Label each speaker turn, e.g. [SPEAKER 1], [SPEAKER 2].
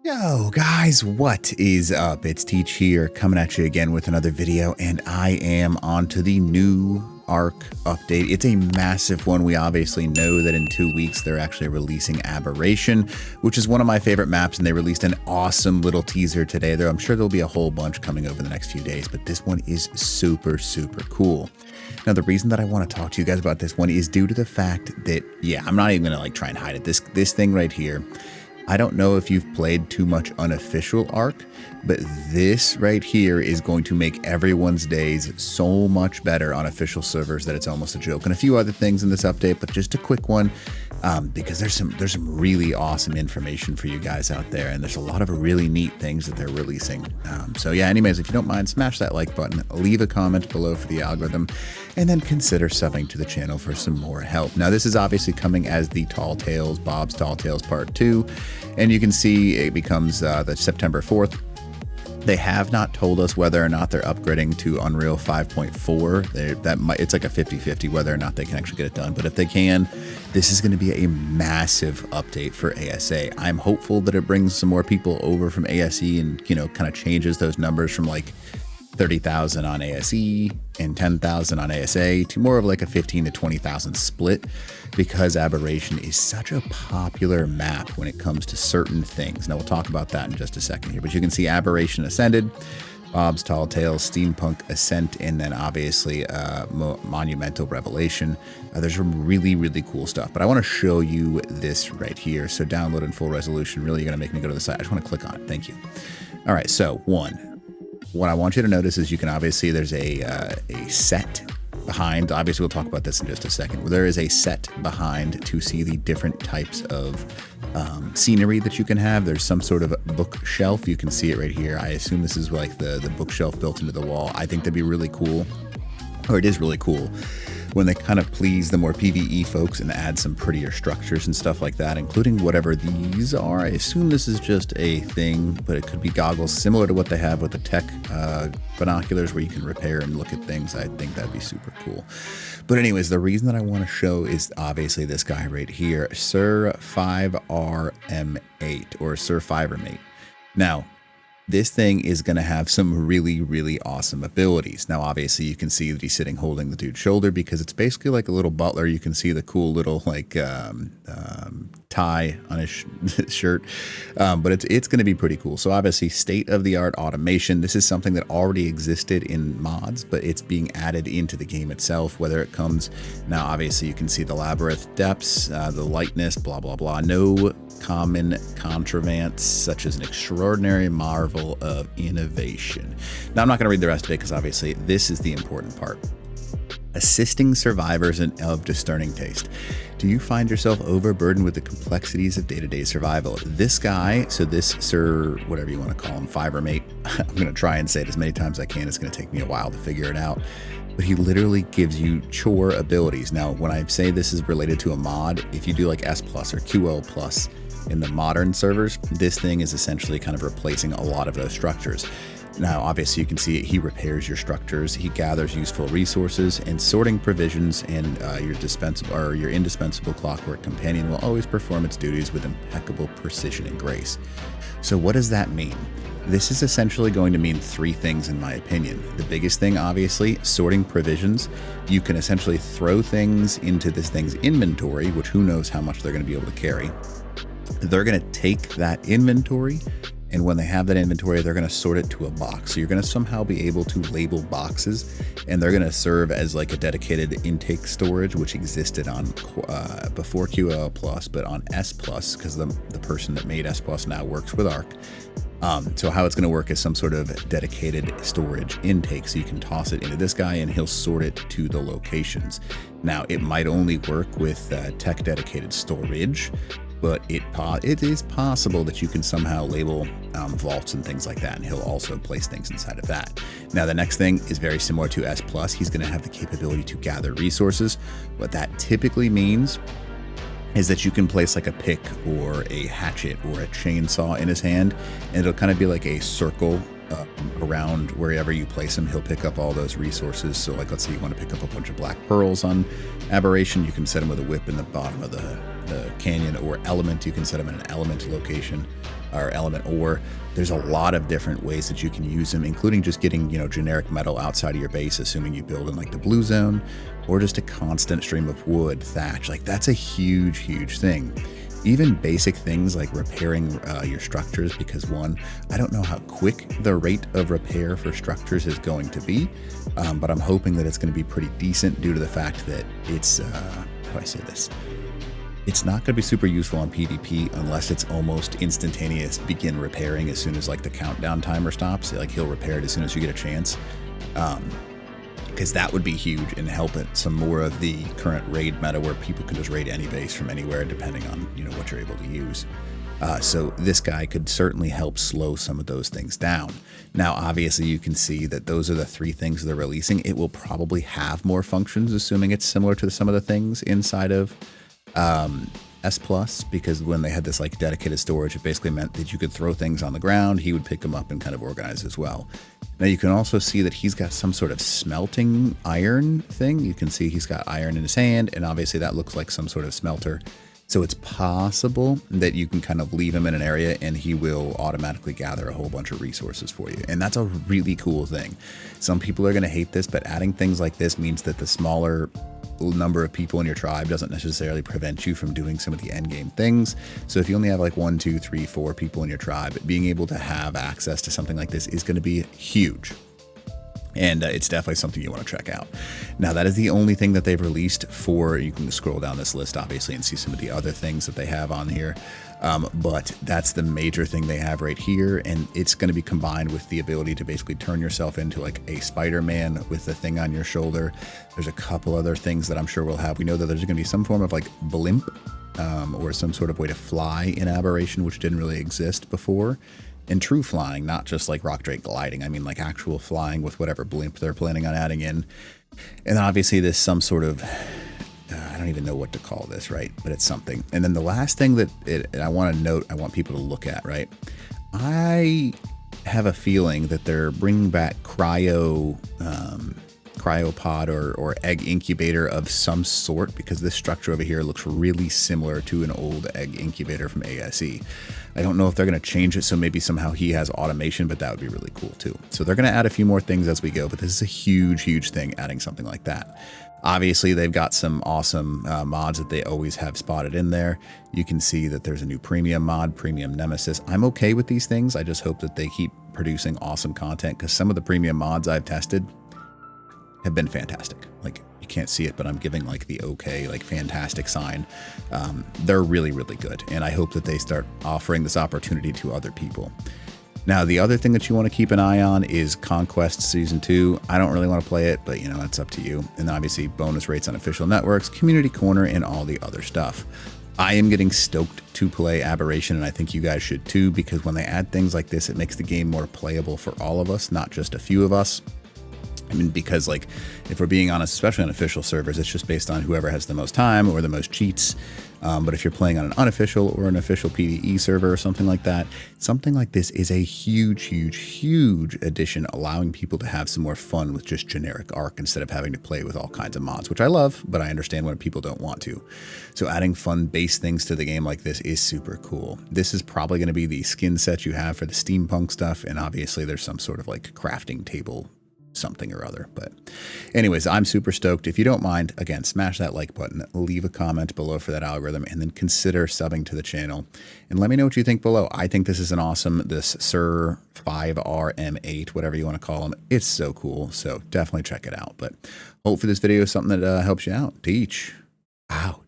[SPEAKER 1] Yo guys, what is up? It's Teach here, coming at you again with another video, and I am on to the new Ark update. It's a massive one. We obviously know that in 2 weeks they're actually releasing Aberration, which is one of my favorite maps, and they released an awesome little teaser today. I'm sure there'll be a whole bunch coming over the next few days, but this one is super cool. Now, the reason that I want to talk to you guys about this one is due to the fact that, yeah, I'm not even gonna try and hide it. This thing right here, I don't know if you've played too much unofficial Ark, but this right here is going to make everyone's days so much better on official servers that it's almost a joke. And a few other things in this update, but just a quick one, because there's some really awesome information for you guys out there, and there's a lot of really neat things that they're releasing. So yeah, anyways, if you don't mind, smash that like button, leave a comment below for the algorithm, and then consider subbing to the channel for some more help. Now, this is obviously coming as the Tall Tales, Bob's Tall Tales Part 2, and you can see it becomes the September 4th. They have not told us whether or not they're upgrading to Unreal 5.4. It's like a 50-50 whether or not they can actually get it done. But if they can, this is going to be a massive update for ASA. I'm hopeful that it brings some more people over from ASE and, you know, kind of changes those numbers from like 30,000 on ASE and 10,000 on ASA to more of like a 15 to 20,000 split, because Aberration is such a popular map when it comes to certain things. Now, we'll talk about that in just a second here, but you can see Aberration Ascended, Bob's Tall Tales, Steampunk Ascent, and then obviously Monumental Revelation. There's some really cool stuff, but I want to show you this right here. So download in full resolution. Really, you're going to make me go to the site. I just want to click on it. Thank you. All right, so what I want you to notice is you can obviously, there's a set behind. Obviously, we'll talk about this in just a second. There is a set behind to see the different types of scenery that you can have. There's some sort of bookshelf. You can see it right here. I assume this is like the bookshelf built into the wall. I think that'd be really cool, or it is really cool, when they kind of please the more PvE folks and add some prettier structures and stuff like that, including whatever these are. I assume this is just a thing, but it could be goggles similar to what they have with the tech binoculars, where you can repair and look at things. I think that'd be super cool. But anyways, the reason that I want to show is obviously this guy right here, Sir 5RM8, or Sir 5RM8. Now, this thing is going to have some really awesome abilities. Now, obviously, you can see that he's sitting holding the dude's shoulder, because it's basically like a little butler. You can see the cool little like tie on his shirt, but it's going to be pretty cool. So obviously, state-of-the-art automation. This is something that already existed in mods, but it's being added into the game itself, whether it comes now. Obviously, you can see the labyrinth depths, the lightness, blah blah. No common contrivance, such as an extraordinary marvel of innovation. Now, I'm not going to read the rest of it, because obviously this is the important part. Assisting survivors of discerning taste. Do you find yourself overburdened with the complexities of day-to-day survival? This guy, so this Sir, whatever you want to call him, 5RM8, I'm going to try and say it as many times as I can. It's going to take me a while to figure it out. But he literally gives you chore abilities. Now, when I say this is related to a mod, if you do like S+ or QL+ in the modern servers, this thing is essentially kind of replacing a lot of those structures. Now, obviously, you can see it. He repairs your structures, he gathers useful resources, and sorting provisions, and your indispensable clockwork companion will always perform its duties with impeccable precision and grace. So what does that mean? This is essentially going to mean three things, in my opinion. The biggest thing, obviously, sorting provisions. You can essentially throw things into this thing's inventory, which who knows how much they're going to be able to carry. They're going to take that inventory, and when they have that inventory, they're going to sort it to a box. So you're going to somehow be able to label boxes, and they're going to serve as like a dedicated intake storage, which existed on before QL+, but on S+, because the person that made S+ now works with Ark. So how it's going to work is some sort of dedicated storage intake. So you can toss it into this guy, and he'll sort it to the locations. Now, it might only work with tech dedicated storage, but it is possible that you can somehow label vaults and things like that, and he'll also place things inside of that. Now, the next thing is very similar to S+. He's going to have the capability to gather resources. What that typically means is that you can place like a pick or a hatchet or a chainsaw in his hand, and it'll kind of be like a circle around wherever you place him. He'll pick up all those resources. So like, let's say you want to pick up a bunch of black pearls on Aberration, you can set him with a whip in the bottom of the canyon, or element, you can set him in an element location. or element ore. There's a lot of different ways that you can use them, including just getting, you know, generic metal outside of your base, assuming you build in like the blue zone, or just a constant stream of wood, thatch. Like that's a huge, huge thing. Even basic things like repairing your structures, because one, I don't know how quick the rate of repair for structures is going to be, but I'm hoping that it's going to be pretty decent due to the fact that it's, how do I say this? It's not going to be super useful on PvP unless it's almost instantaneous begin repairing as soon as like the countdown timer stops. Like he'll repair it as soon as you get a chance. Because that would be huge and help it some more of the current raid meta where people can just raid any base from anywhere depending on, you know, what you're able to use. So this guy could certainly help slow some of those things down. Now, obviously, you can see that those are the 3 things they're releasing. It will probably have more functions, assuming it's similar to some of the things inside of S Plus, because when they had this like dedicated storage, it basically meant that you could throw things on the ground, he would pick them up and kind of organize as well. Now you can also see that he's got some sort of smelting iron thing. You can see he's got iron in his hand, and obviously that looks like some sort of smelter. So it's possible that you can kind of leave him in an area and he will automatically gather a whole bunch of resources for you. And that's a really cool thing. Some people are going to hate this, but adding things like this means that the smaller number of people in your tribe doesn't necessarily prevent you from doing some of the end game things. So if you only have like 1, 2, 3, 4 people in your tribe, being able to have access to something like this is going to be huge. And it's definitely something you want to check out. Now, that is the only thing that they've released for, you can scroll down this list, obviously, and see some of the other things that they have on here. But that's the major thing they have right here. And it's going to be combined with the ability to basically turn yourself into like a Spider-Man with the thing on your shoulder. There's a couple other things that I'm sure we'll have. We know that there's going to be some form of like blimp or some sort of way to fly in Aberration, which didn't really exist before. And true flying, not just like rock drake gliding. I mean like actual flying with whatever blimp they're planning on adding in. And then obviously there's some sort of, I don't even know what to call this, right? But it's something. And then the last thing that I want to note, I want people to look at, right? I have a feeling that they're bringing back cryopod or egg incubator of some sort, because this structure over here looks really similar to an old egg incubator from ASE. I don't know if they're going to change it so maybe somehow he has automation, but that would be really cool too. So they're going to add a few more things as we go, but this is a huge, huge thing, adding something like that. Obviously, they've got some awesome mods that they always have spotted in there. You can see that there's a new premium mod, Premium Nemesis. I'm okay with these things. I just hope that they keep producing awesome content, because some of the premium mods I've tested have been fantastic. Like, you can't see it, but I'm giving like the okay, like fantastic sign. They're really, really good. And I hope that they start offering this opportunity to other people. Now, the other thing that you want to keep an eye on is Conquest Season 2. I don't really want to play it, but you know, it's up to you. And obviously bonus rates on official networks, community corner, and all the other stuff. I am getting stoked to play Aberration, and I think you guys should too, because when they add things like this, it makes the game more playable for all of us, not just a few of us. I mean, because like, if we're being honest, especially on official servers, it's just based on whoever has the most time or the most cheats. But if you're playing on an unofficial or an official PvE server or something like that, something like this is a huge, huge, huge addition, allowing people to have some more fun with just generic Ark instead of having to play with all kinds of mods, which I love, but I understand when people don't want to. So adding fun base things to the game like this is super cool. This is probably going to be the skin set you have for the steampunk stuff, and obviously there's some sort of like crafting table something or other. But anyways, I'm super stoked. If you don't mind, again, smash that like button, leave a comment below for that algorithm, and then consider subbing to the channel and let me know what you think below. I think this is an awesome, this Sir 5RM8, whatever you want to call him. It's so cool. So definitely check it out. But hopefully this video is something that helps you out. Teach out.